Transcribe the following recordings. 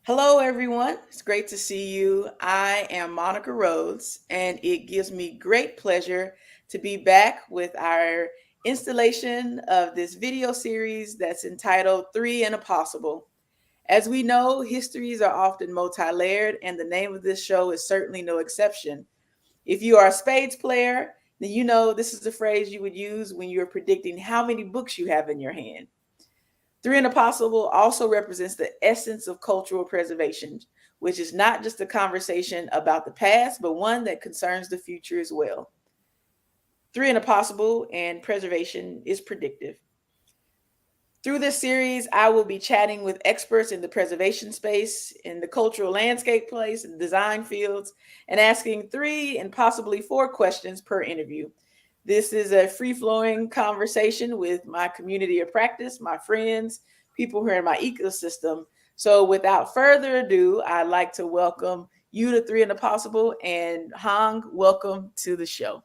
Hello, everyone. It's great to see you. I am Monica Rhodes, and it gives me great pleasure to be back with our installation of this video series that's entitled Three and a Possible. As we know, histories are often multi layered, and the name of this show is certainly no exception. If you are a spades player, then you know this is the phrase you would use when you're predicting how many books you have in your hand. Three and the Possible also represents the essence of cultural preservation, which is not just a conversation about the past, but one that concerns the future as well. Three and the Possible and preservation is predictive. Through this series, I will be chatting with experts in the preservation space, in the cultural landscape place, and design fields, and asking three and possibly four questions per interview. This is a free flowing conversation with my community of practice, my friends, people who are in my ecosystem. So, without further ado, I'd like to welcome you to Three and the Possible, and Hang, welcome to the show.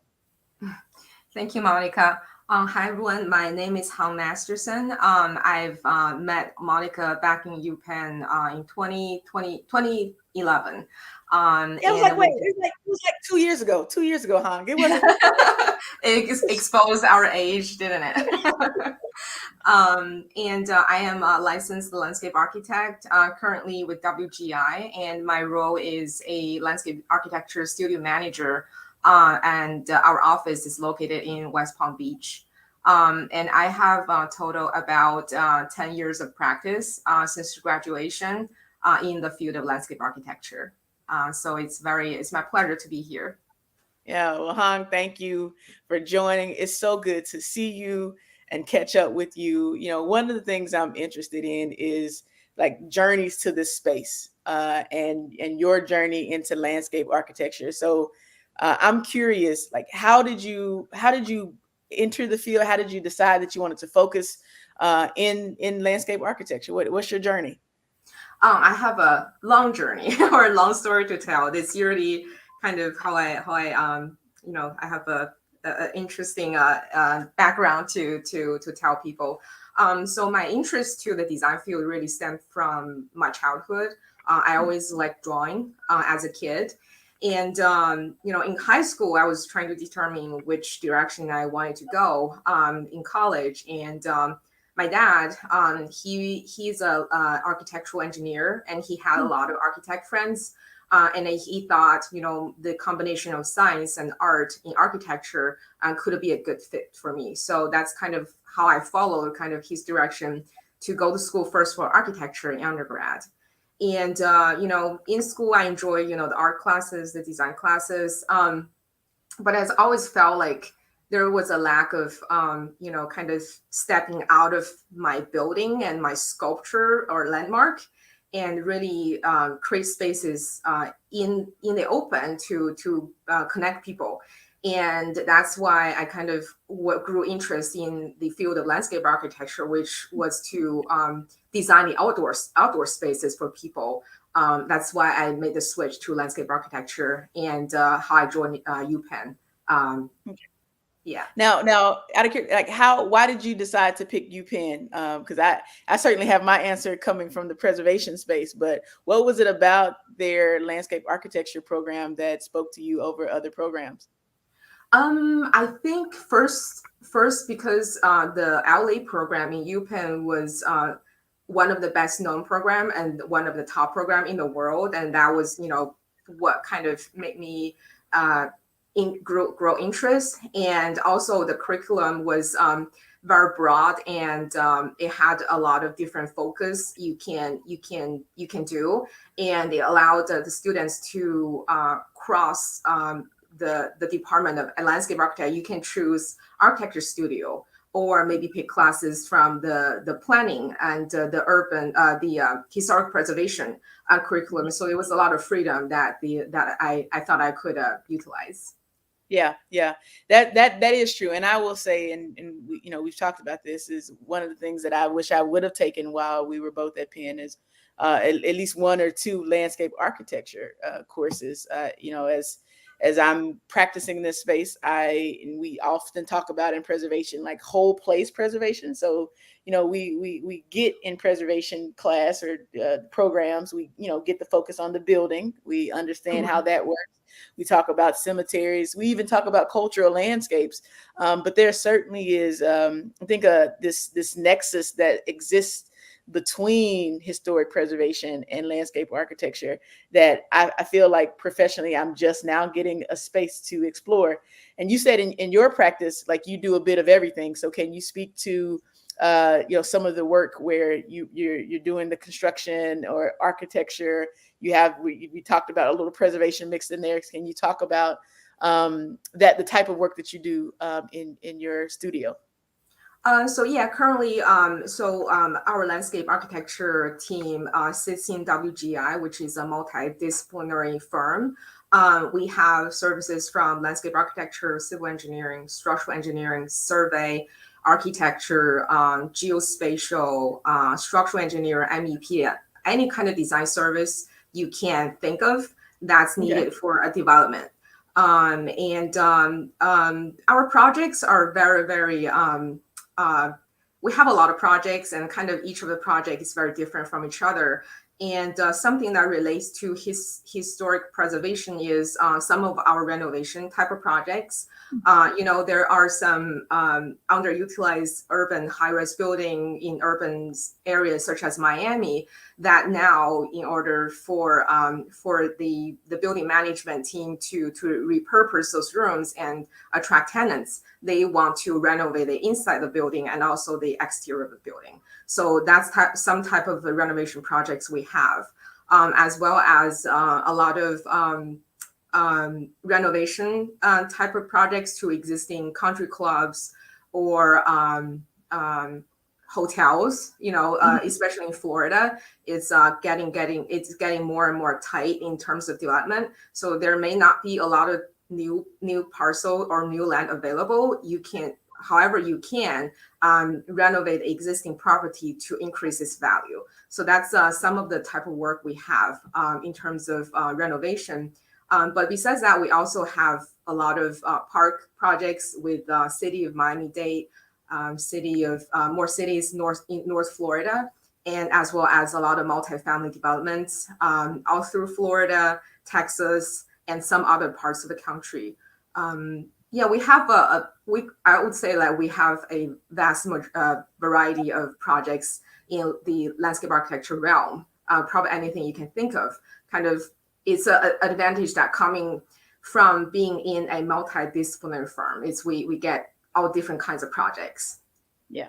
Thank you, Monica. Hi, everyone. My name is Hang Masterson. I've met Monica back in UPenn in 2011. Yeah, I was like, And wait, we it was like 2 years ago. 2 years ago, Hang. It wasn't. it exposed our age, didn't it? And I am a licensed landscape architect currently with WGI, and my role is a landscape architecture studio manager. And our office is located in West Palm Beach. And I have a total about 10 years of practice since graduation in the field of landscape architecture. So it's my pleasure to be here. Yeah, well, Han, thank you for joining. It's so good to see you and catch up with you. One of the things I'm interested in is like journeys to this space, and your journey into landscape architecture. So, I'm curious, like, how did you enter the field? How did you decide that you wanted to focus in landscape architecture? What's your journey? I have a long journey or a long story to tell. It's usually kind of how I have a interesting background to tell people. So my interest to the design field really stemmed from my childhood. I always liked drawing as a kid. And in high school, I was trying to determine which direction I wanted to go in college. And my dad, he's a architectural engineer, and he had a lot of architect friends. And he thought, the combination of science and art in architecture could be a good fit for me. So that's kind of how I followed kind of his direction to go to school first for architecture in undergrad. And in school, I enjoy, the art classes, the design classes. But I always felt like there was a lack of, kind of stepping out of my building and my sculpture or landmark, and really create spaces in the open to connect people. And that's why I kind of grew interest in the field of landscape architecture, which was to design the outdoor spaces for people. That's why I made the switch to landscape architecture, and how I joined UPenn. Um, yeah. Now, out of like, why did you decide to pick UPenn? Because I certainly have my answer coming from the preservation space, but what was it about their landscape architecture program that spoke to you over other programs? I think first because the LA program in UPenn was one of the best known program and one of the top program in the world, and that was what kind of made me grow interest. And also the curriculum was very broad, and it had a lot of different focus you can do, and it allowed the students to cross the department of landscape architect. You can choose architecture studio, or maybe pick classes from the planning and the urban the historic preservation curriculum. So it was a lot of freedom that I thought I could utilize. Yeah, that is true, and I will say, and we've talked about this. Is one of the things that I wish I would have taken while we were both at Penn is at least one or two landscape architecture courses. As as I'm practicing this space, we often talk about in preservation like whole place preservation. So we get in preservation class or programs, we get the focus on the building, we understand how Mhm. that works. We talk about cemeteries, we even talk about cultural landscapes. But there certainly is, I think, this nexus that exists between historic preservation and landscape architecture that I feel like professionally I'm just now getting a space to explore. And you said in your practice, like you do a bit of everything. So can you speak to some of the work where you're doing the construction or architecture? We talked about a little preservation mixed in there. Can you talk about that the type of work that you do in your studio? So yeah, currently, our landscape architecture team sits in WGI, which is a multidisciplinary firm. We have services from landscape architecture, civil engineering, structural engineering, survey, architecture, geospatial, structural engineer, MEP, any kind of design service you can think of that's Okay. needed for a development. Our projects are very, very uh, we have a lot of projects, and kind of each of the project is very different from each other. And something that relates to historic preservation is some of our renovation type of projects. There are some underutilized urban high-rise building in urban areas such as Miami that now, in order for the building management team to repurpose those rooms and attract tenants, they want to renovate the inside of the building and also the exterior of the building. So that's some type of the renovation projects we have, as well as a lot of renovation type of projects to existing country clubs or hotels. Mhm. Especially in Florida, it's getting more and more tight in terms of development. So there may not be a lot of new parcel or new land available. However, you can renovate existing property to increase its value. So that's some of the type of work we have in terms of renovation. But besides that, we also have a lot of park projects with City of Miami-Dade, city of more cities in North Florida, and as well as a lot of multifamily developments all through Florida, Texas, and some other parts of the country. Yeah, we have I would say that we have a vast variety of projects in the landscape architecture realm. Probably anything you can think of. Kind of, it's an advantage that coming from being in a multidisciplinary firm is we get all different kinds of projects. Yeah.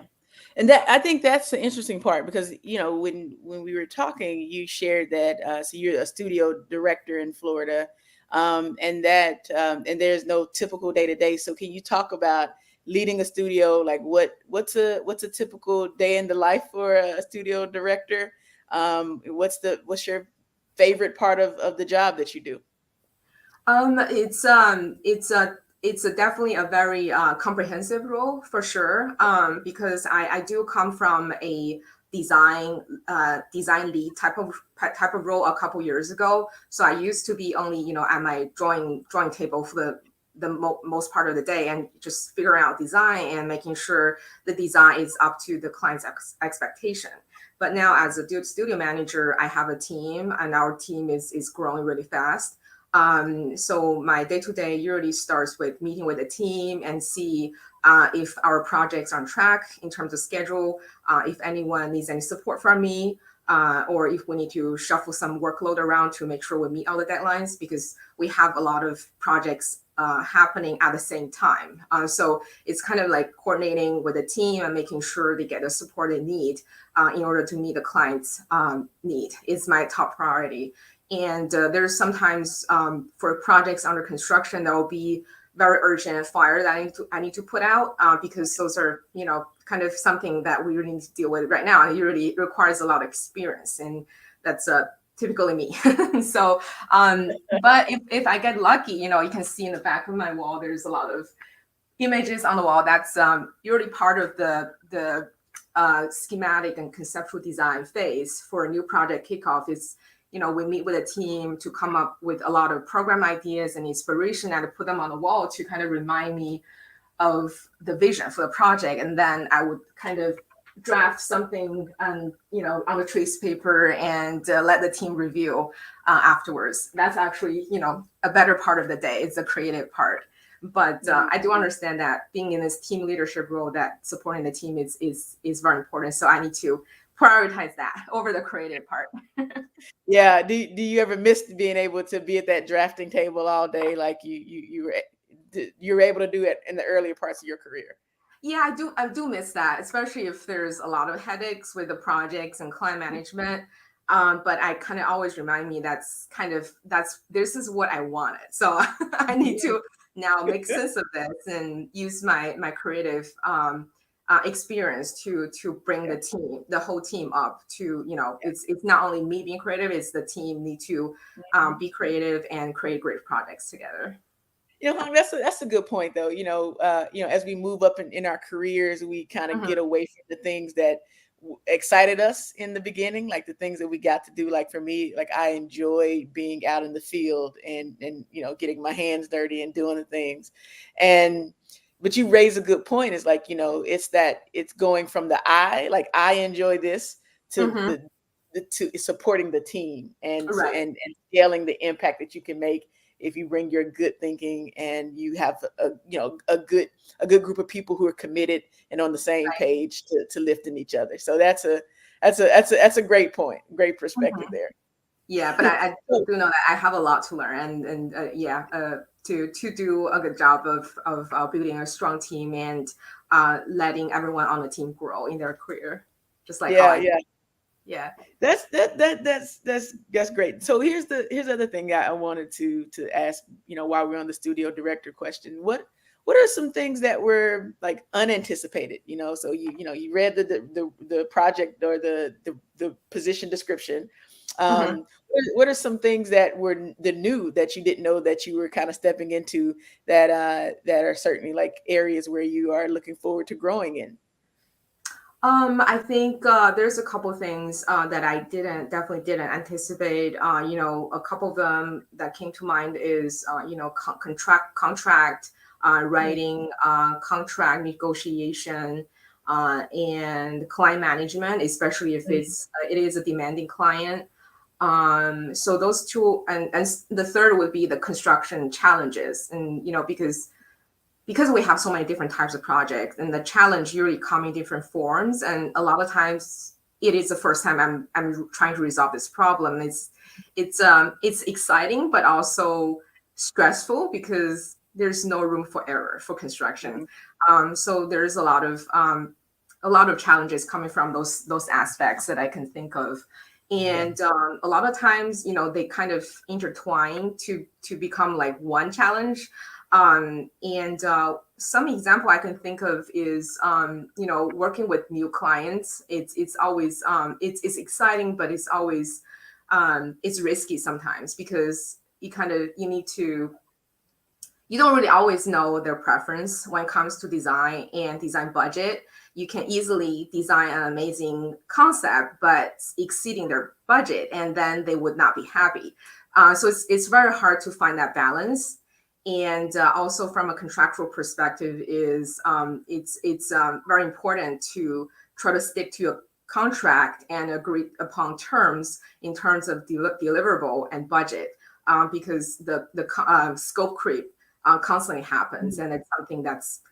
And that, I think that's the interesting part, because when we were talking, you shared that so you're a studio director in Florida, and there's no typical day to day. So can you talk about leading a studio? Like what's a typical day in the life for a studio director? What's your favorite part of the job that you do? It's definitely a very comprehensive role for sure. Because I do come from a design lead type of role a couple years ago. So I used to be only at my drawing table for the most part of the day, and just figuring out design and making sure the design is up to the client's expectation. But now, as a studio manager, I have a team, and our team is growing really fast. So my day-to-day usually starts with meeting with the team and see if our project's on track in terms of schedule, if anyone needs any support from me, or if we need to shuffle some workload around to make sure we meet all the deadlines, because we have a lot of projects happening at the same time. So it's kind of like coordinating with the team and making sure they get the support they need in order to meet the client's need is my top priority. And there's sometimes for projects under construction that will be very urgent fire that I need to put out because those are kind of something that we really need to deal with right now. It really requires a lot of experience, and that's typically me. So, but if I get lucky, you can see in the back of my wall, there's a lot of images on the wall. That's usually part of the schematic and conceptual design phase for a new project kickoff. we meet with a team to come up with a lot of program ideas and inspiration and to put them on the wall to kind of remind me of the vision for the project. And then I would kind of draft something on a trace paper and let the team review afterwards. That's actually, a better part of the day. It's the creative part. But I do understand that being in this team leadership role, that supporting the team is very important. So I need to prioritize that over the creative part. Yeah. Do you ever miss being able to be at that drafting table all day, like you were able to do it in the earlier parts of your career? Yeah, I do miss that, especially if there's a lot of headaches with the projects and client management. But I kind of always remind me that's this is what I wanted. So I need to now make sense of this and use my creative experience to bring the whole team up to, it's not only me being creative, it's the team need to be creative and create great projects together. Hung, that's a good point though. As we move up in our careers, we kind of Mhm. get away from the things that excited us in the beginning, like the things that we got to do. Like for me, like I enjoy being out in the field and getting my hands dirty and doing the things. And but you raise a good point. Is like it's going from the like I enjoy this to Mhm. the to supporting the team and Right. and scaling the impact that you can make if you bring your good thinking and you have a good group of people who are committed and on the same page to lifting each other. So that's a great point, great perspective Right. there. Yeah, but I So, do know that I have a lot to learn, and yeah, to do a good job of building a strong team and letting everyone on the team grow in their career, just like how yeah, I did. yeah. Yeah. That's great. So here's the other thing I wanted to ask, while we're on the studio director question. What are some things that were like unanticipated? So you read the project or the position description. Hmm. What are some things that were the new that you didn't know that you were kind of stepping into that are certainly like areas where you are looking forward to growing in? I think there's a couple things that I definitely didn't anticipate. A couple of them that came to mind is, contract Mm, writing, contract negotiation, and client management, especially if mm, it is a demanding client. So those two, and the third would be the construction challenges, and because we have so many different types of projects and the challenge usually come in different forms, and a lot of times it is the first time I'm trying to resolve this problem. It's exciting but also stressful because there's no room for error for construction. mm, So there's a lot of challenges coming from those aspects that I can think of. And a lot of times, they kind of intertwine to become like one challenge. And some example I can think of is, working with new clients. It's always it's exciting, but it's always it's risky sometimes because you don't really always know their preference when it comes to design and design budget. You can easily design an amazing concept, but exceeding their budget, and then they would not be happy. So it's very hard to find that balance. And also from a contractual perspective, is it's very important to try to stick to a contract and agree upon terms in terms of deliverable and budget, because the scope creep constantly happens, mm. and it's something that's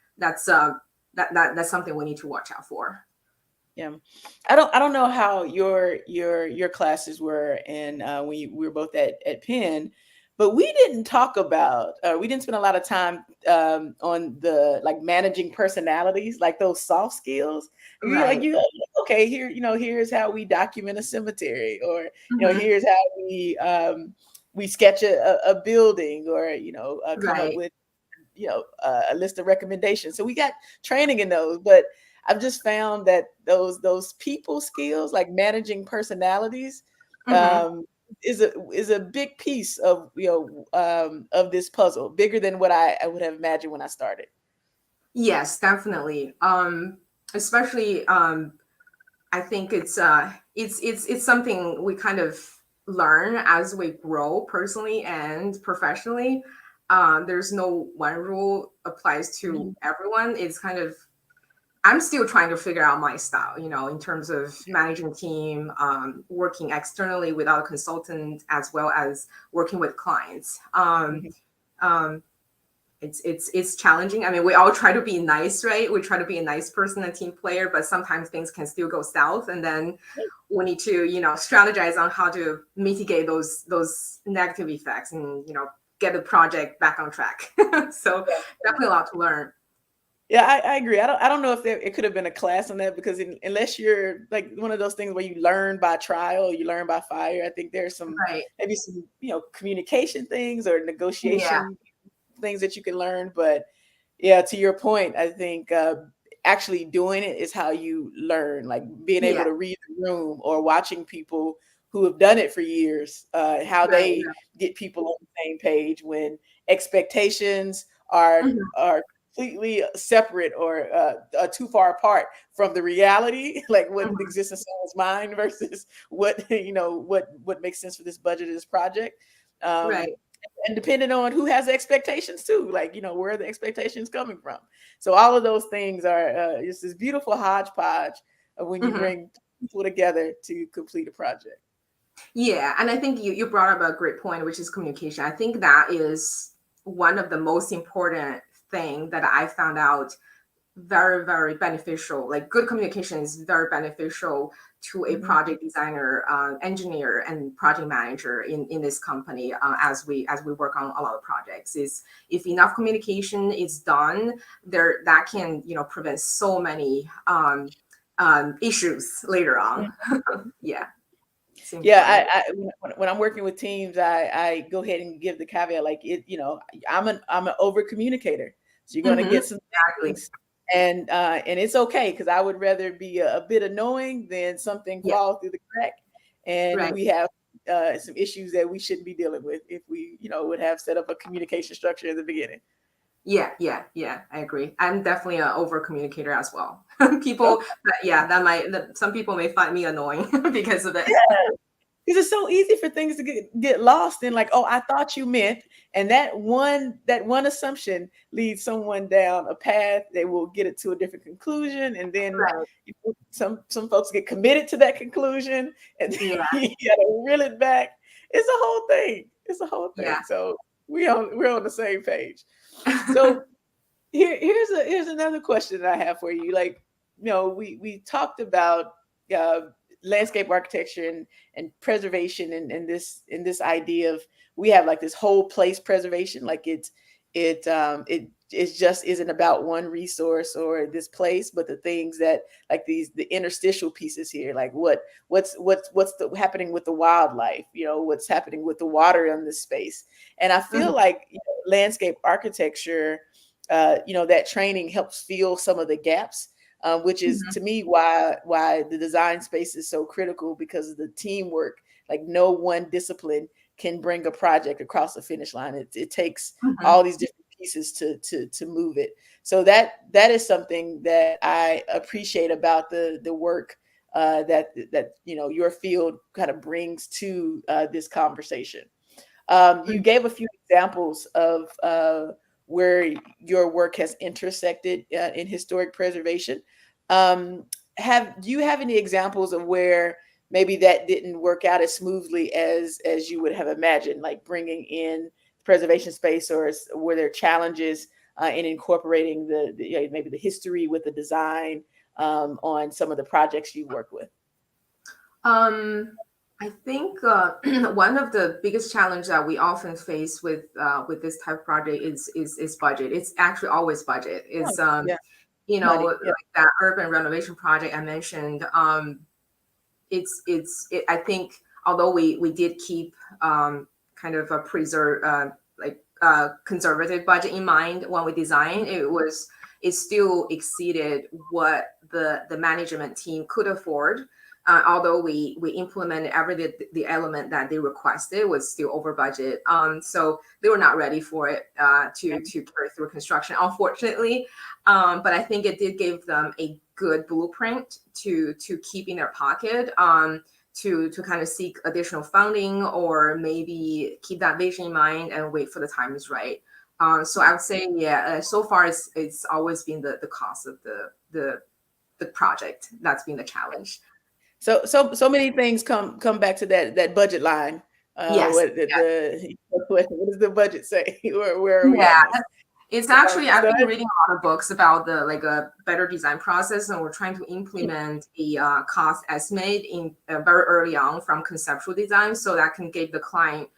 something we need to watch out for. Yeah, I don't know how your classes were, and when we were both at Penn, but we didn't spend a lot of time on the like managing personalities, like those soft skills. You like Right. you okay here, here's how we document a cemetery, or Hmm. here's how we sketch a building, or come up Right. with a list of recommendations. So we got training in those, but I've just found that those people skills, like managing personalities, Hmm. um, is a big piece of this puzzle, bigger than what I would have imagined when I started. Yes, definitely. Especially, I think it's something we kind of learn as we grow personally and professionally. There's no one rule applies to Mhm. everyone. It's kind of, I'm still trying to figure out my style, in terms of managing team, working externally without a consultant, as well as working with clients. Mhm. Um, it's challenging. I mean, we all try to be nice, right? We try to be a nice person, a team player, but sometimes things can still go south, and then we need to, strategize on how to mitigate those negative effects, and get the project back on track. So definitely a lot to learn. Yeah, I agree. I don't know if it could have been a class on that because unless you're like one of those things where you learn by trial, you learn by fire. I think there's some Right. maybe some communication things or Yeah. negotiation things that you can learn. But yeah, to your point, I think actually doing it is how you learn. Like being able Yeah. to read the room or watching people who have done it for years, how Right. they get people on the same page when expectations are Mhm. are completely separate or too far apart from the reality, like what Mhm. exists in someone's mind versus what what makes sense for this budget of this project. Um, Right. and depending on who has the expectations too, like where are the expectations coming from. So all of those things are just this beautiful hodgepodge of when you Mhm. bring people together to complete a project. Yeah, and I think you brought up a great point, which is communication. I think that is one of the most important thing that I found out very, very beneficial. Like good communication is very beneficial to a Mhm. project designer, engineer, and project manager in this company, as we work on a lot of projects. Is if enough communication is done, there that can prevent so many issues later on. Yeah, it's Yeah, important. when I'm working with teams, I go ahead and give the caveat like I'm an over communicator, so you're going to Hmm. get some Exactly. things, and it's okay because I would rather be a bit annoying than something Yeah. fall through the crack, and Right. we have some issues that we shouldn't be dealing with if we would have set up a communication structure in the beginning. Yeah. Yeah. Yeah. I agree. I'm definitely an over communicator as well. Okay. People, some people may find me annoying because of it. Because it's so easy for things to get lost in like, oh, I thought you meant, and that one assumption leads someone down a path. They will get it to a different conclusion, and then Right. some folks get committed to that conclusion, and then Yeah. you gotta reel it back. It's a whole thing. It's a whole Yeah. thing. So we're on the same page. So here's another question that I have for you. Like, we talked about uh, landscape architecture and preservation and this idea of we have like this whole place preservation. Like it just isn't about one resource or this place, but the things that like the interstitial pieces here, like what's happening with the wildlife, what's happening with the water in this space. And I feel Mhm. like landscape architecture that training helps fill some of the gaps, which is Mhm. to me why the design space is so critical because of the teamwork. Like no one discipline can bring a project across the finish line. It takes Mhm. all these different pieces to move it. So that is something that I appreciate about the work that your field kind of brings to this conversation. You Mhm. gave a few examples of where your work has intersected in historic preservation. Have Do you have any examples of where maybe that didn't work out as smoothly as you would have imagined, like bringing in preservation space, or were there challenges in incorporating maybe the history with the design on some of the projects you work with? Um, I think one of the biggest challenge that we often face with this type of project is budget. It's actually always budget. Oh, It's yeah, like money. Yeah. that urban renovation project I mentioned. I think although we did keep kind of a conservative budget in mind when we designed, it still exceeded what the management team could afford. Although we implemented every the element that they requested, was still over budget. So they were not ready for it to carry through construction, unfortunately. But I think it did give them a good blueprint to keep in their pocket, to kind of seek additional funding, or maybe keep that vision in mind and wait for the time is right. So I would say, yeah, so far it's always been the cost of the project that's been the challenge. So many things come back to that budget line. Yes. What what does the budget say? Where are we Yeah. on this? It's actually, I've Go been ahead. reading a lot of books about the like a better design process, and we're trying to implement a cost estimate in very early on from conceptual design, so that can give the client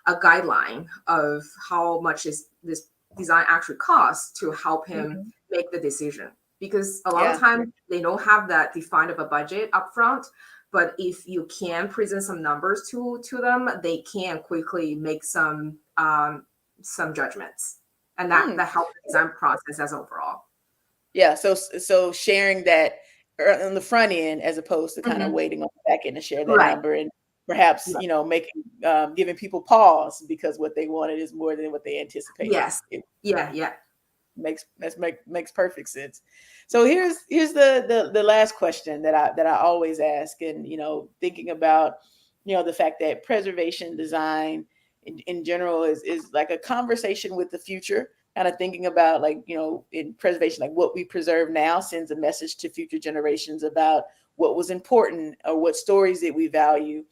a guideline of how much is this design actually costs to help him Mhm. make the decision. Because a lot of Yeah. times they don't have that defined of a budget upfront, but if you can present some numbers to them, they can quickly make some judgments, and Hmm. that helps the design process as overall. Yeah. So sharing that on the front end as opposed to kind of Mhm. waiting on the back end to share that Right. number and perhaps Yeah. making giving people pause because what they wanted is more than what they anticipated. Yes. Yeah. Yeah. Makes perfect sense. So here's the last question that I always ask, and thinking about the fact that preservation design in general is like a conversation with the future, kind of thinking about, like, in preservation, like what we preserve now sends a message to future generations about what was important or what stories that we value.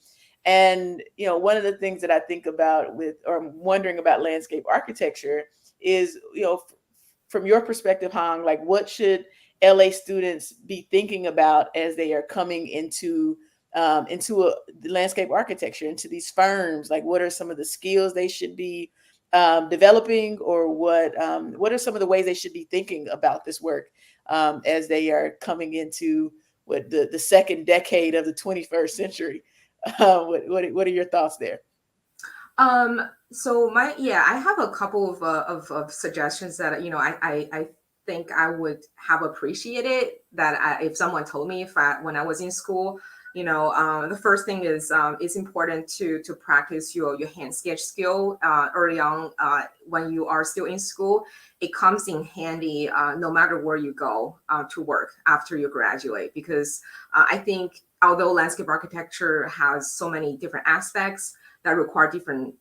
And one of the things that I think about with, or I'm wondering about, landscape architecture is, from your perspective, Hong, like what should LA students be thinking about as they are coming into the landscape architecture, into these firms? Like, what are some of the skills they should be developing, or what are some of the ways they should be thinking about this work as they are coming into what the second decade of the 21st century? What are your thoughts there? So I have a couple of suggestions that I think I would have appreciated that if someone told me if when I was in school. The first thing is it's important to practice your hand sketch skill early on when you are still in school. It comes in handy no matter where you go to work after you graduate, because I think although landscape architecture has so many different aspects that require different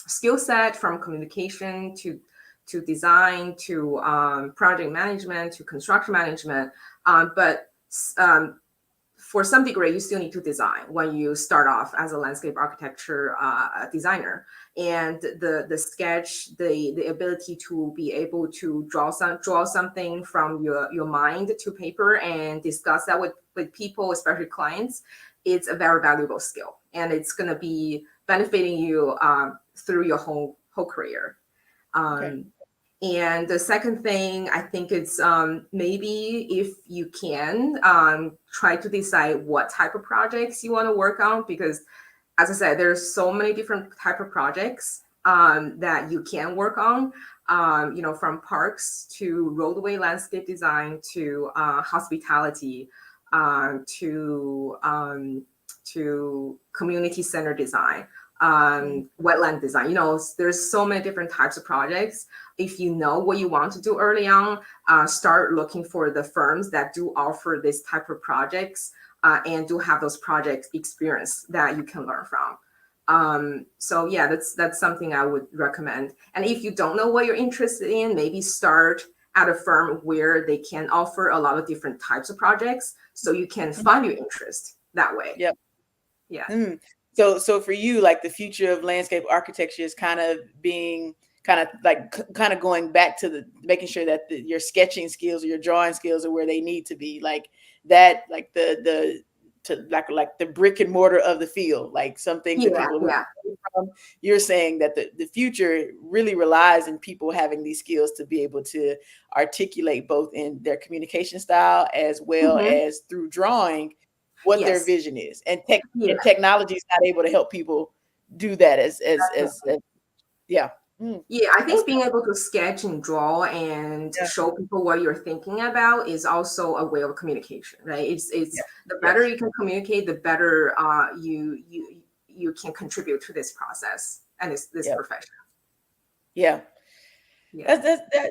skill set, from communication to design to project management to construction management. But for some degree, you still need to design when you start off as a landscape architecture designer. And the sketch, the ability to be able to draw something from your mind to paper and discuss that with people, especially clients, it's a very valuable skill, and it's going to be benefiting you through your whole career. Okay. Um, and the second thing, I think it's maybe if you can try to decide what type of projects you want to work on, because as I said, there's so many different type of projects that you can work on. From parks to roadway landscape design to hospitality to community center design, wetland design. There's so many different types of projects. If you know what you want to do early on, start looking for the firms that do offer this type of projects and do have those project experience that you can learn from. So yeah, that's something I would recommend. And if you don't know what you're interested in, maybe start at a firm where they can offer a lot of different types of projects, so you can find your interest that way. Yep. Yeah. Mm. So for you, like, the future of landscape architecture is kind of being kind of going back to the making sure that your sketching skills or your drawing skills are where they need to be, like that, like the to like the brick and mortar of the field, like some things that Yeah. people are moving Yeah. away from. You're saying that the future really relies in people having these skills to be able to articulate both in their communication style as well Hmm. as through drawing what their Yes. vision is, and Yeah. technology is not able to help people do that as yeah. Mm, Yeah, I that's think being able to sketch and draw and yeah, show people what you're thinking about is also a way of communication, right? It's yeah, the better yes, you can communicate, the better you can contribute to this process and this yeah, profession. yeah. Yeah.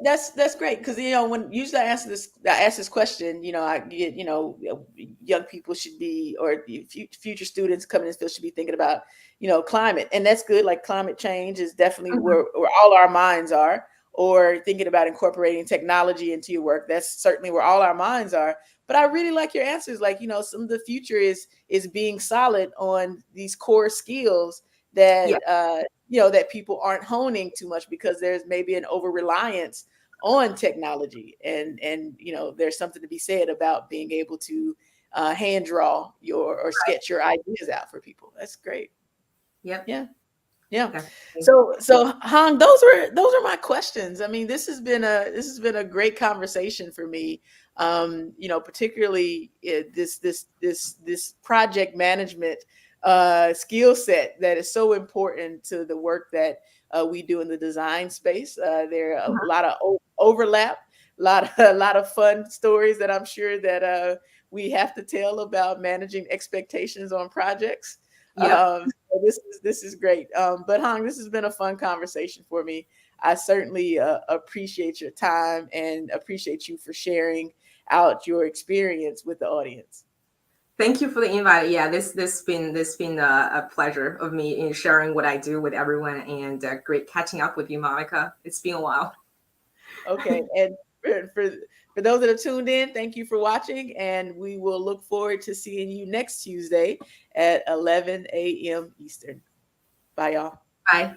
That's great because when usually I ask this question, I get young people should be or future students coming in this field should be thinking about climate, and that's good. Like climate change is definitely Mhm. where all our minds are, or thinking about incorporating technology into your work. That's certainly where all our minds are. But I really like your answers. Like some of the future is being solid on these core skills that Yeah. that people aren't honing too much because there's maybe an over reliance on technology, and there's something to be said about being able to hand draw your or sketch your ideas out for people. That's great. Yep. Yeah. Yeah. Definitely. So Han, those are my questions. I mean, this has been a great conversation for me. Particularly this project management skill set that is so important to the work that we do in the design space. There are a Mhm. lot of overlap, a lot of fun stories that I'm sure that we have to tell about managing expectations on projects. Yep. So this is great. But Hong, this has been a fun conversation for me. I certainly appreciate your time and appreciate you for sharing out your experience with the audience. Thank you for the invite. Yeah, this been a pleasure of me in sharing what I do with everyone, and great catching up with you, Monica. It's been a while. Okay, and for those that are tuned in, thank you for watching, and we will look forward to seeing you next Tuesday at 11 a.m. Eastern. Bye, y'all. Bye.